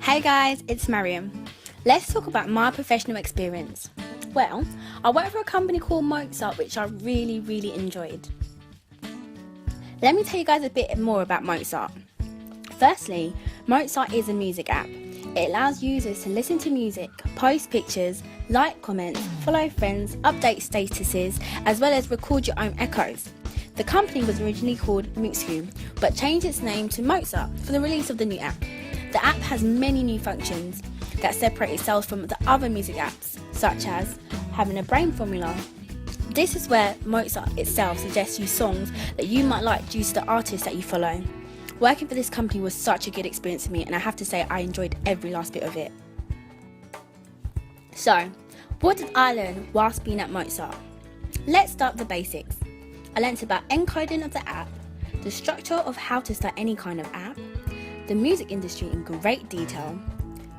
Hey guys, it's Mariam. Let's talk about my professional experience. Well, I worked for a company called Mozart, which I really enjoyed. Let me tell you guys a bit more about Mozart. Firstly, Mozart is a music app. It allows users to listen to music, post pictures, like comments, follow friends, update statuses, as well as record your own echoes. The company was originally called Resume7, but changed its name to Mozart for the release of the new app. The app has many new functions that separate itself from the other music apps, such as having a brain formula. This is where Mozart itself suggests you songs that you might like due to the artists that you follow. Working for this company was such a good experience for me, and I have to say I enjoyed every last bit of it. So, what did I learn whilst being at Mozart? Let's start with the basics. I learnt about encoding of the app, the structure of how to start any kind of app, the music industry in great detail,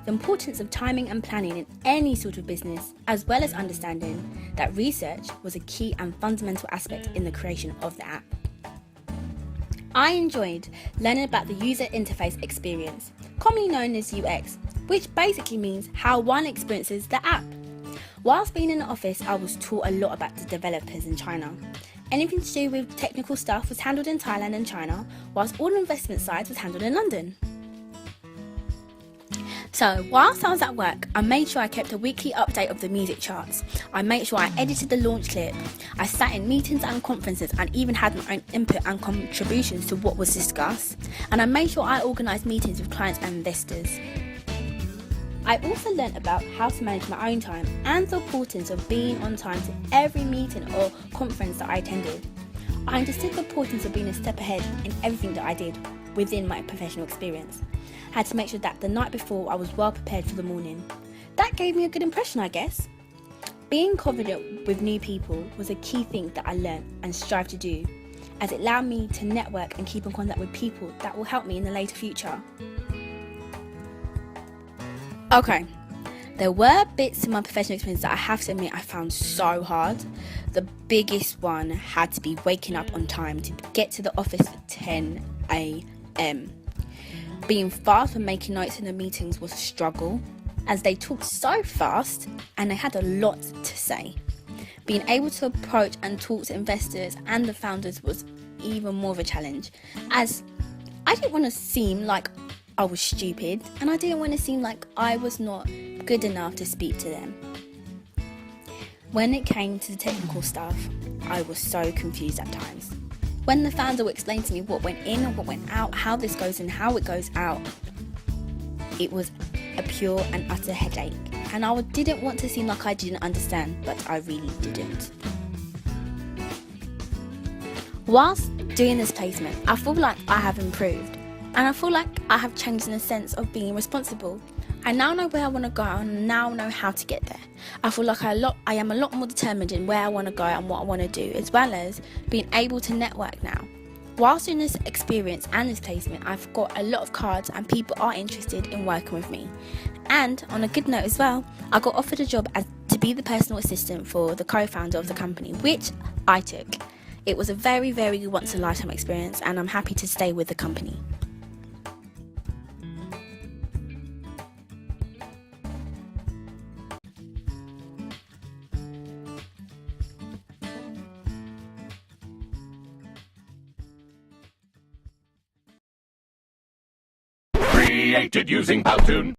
the importance of timing and planning in any sort of business, as well as understanding that research was a key and fundamental aspect in the creation of the app. I enjoyed learning about the user interface experience, commonly known as UX, which basically means how one experiences the app. Whilst being in the office, I was taught a lot about the developers in China. Anything to do with technical stuff was handled in Thailand and China, whilst all investment sides was handled in London. So, whilst I was at work, I made sure I kept a weekly update of the music charts. I made sure I edited the launch clip. I sat in meetings and conferences and even had my own input and contributions to what was discussed. And I made sure I organised meetings with clients and investors. I also learnt about how to manage my own time and the importance of being on time to every meeting or conference that I attended. I understood the importance of being a step ahead in everything that I did within my professional experience. I had to make sure that the night before I was well prepared for the morning. That gave me a good impression, I guess. Being confident with new people was a key thing that I learnt and strive to do, as it allowed me to network and keep in contact with people that will help me in the later future. Okay, there were bits in my professional experience that I have to admit I found so hard. The biggest one had to be waking up on time to get to the office at 10 a.m. Being fast and making notes in the meetings was a struggle, as they talked so fast and they had a lot to say. Being able to approach and talk to investors and the founders was even more of a challenge, as I didn't want to seem like I was stupid, and I didn't want to seem like I was not good enough to speak to them. When it came to the technical stuff, I was so confused at times. When the founder would explain to me what went in and what went out, how this goes in, how it goes out, it was a pure and utter headache. And I didn't want to seem like I didn't understand, but I really didn't. Whilst doing this placement, I feel like I have improved. And I feel like I have changed in the sense of being responsible. I now know where I want to go and now know how to get there. I feel like I am a lot more determined in where I want to go and what I want to do, as well as being able to network now. Whilst in this experience and this placement, I've got a lot of cards and people are interested in working with me. And on a good note as well, I got offered a job to be the personal assistant for the co-founder of the company, which I took. It was a very once in a lifetime experience, and I'm happy to stay with the company. Created using Powtoon.